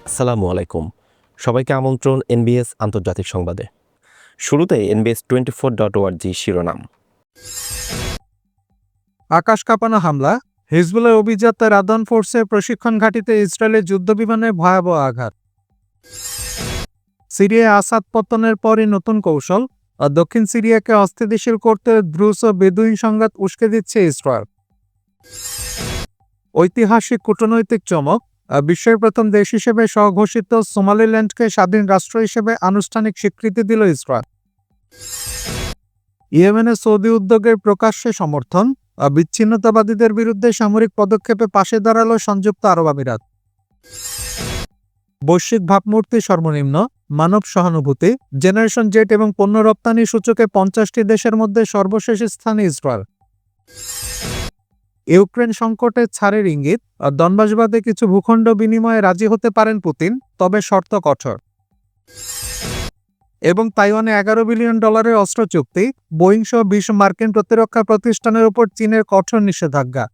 আসসালামু আলাইকুম। সবাইকে আমন্ত্রণ এনবিএস আন্তর্জাতিক সংবাদে। শুরুতে NBS24.org শিরোনাম। আকাশ কাঁপানো হামলা, হিজবুলের অভিযাত্রা রাদওয়ান ফোর্সের প্রশিক্ষণ ঘাঁটিতে ইসরায়েলের যুদ্ধবিমানের ভয়াবহ আঘাত। সিরিয়ায় আসাদ পতনের পরই নতুন কৌশল, আর দক্ষিণ সিরিয়াকে অস্থিতিশীল করতে দ্রুজ ও বেদুইন সংঘাত উস্কে দিচ্ছে ইসরায়েল। ঐতিহাসিক কূটনৈতিক চমক, বিশ্বের প্রথম দেশ হিসেবে স্বঘোষিত সোমালিল্যান্ডকে স্বাধীন রাষ্ট্র হিসেবে আনুষ্ঠানিক স্বীকৃতি দিল ইসরায়েল। ইয়েমেনে সৌদি উদ্যোগের প্রকাশ্যে সমর্থন, বিচ্ছিন্নতাবাদীদের বিরুদ্ধে সামরিক পদক্ষেপে পাশে দাঁড়ালো সংযুক্ত আরব আমিরাত। বৈশ্বিক ভাবমূর্তি সর্বনিম্ন, মানব সহানুভূতি, জেনারেশন জেট এবং পণ্য রপ্তানি সূচকে 50টি দেশের মধ্যে সর্বশেষ স্থানে ইসরায়েল। ইউক্রেন সংকটে ছাড়ের ইঙ্গিত, দনবাসবাদে কিছু ভূখণ্ড বিনিময়ে রাজি হতে পারেন পুতিন, তবে শর্ত কঠোর। এবং তাইওয়ানে $11 বিলিয়ন অস্ত্র চুক্তি, বোয়িং সহ 20 মার্কিন প্রতিরক্ষা প্রতিষ্ঠানের উপর চীনের কঠোর নিষেধাজ্ঞা।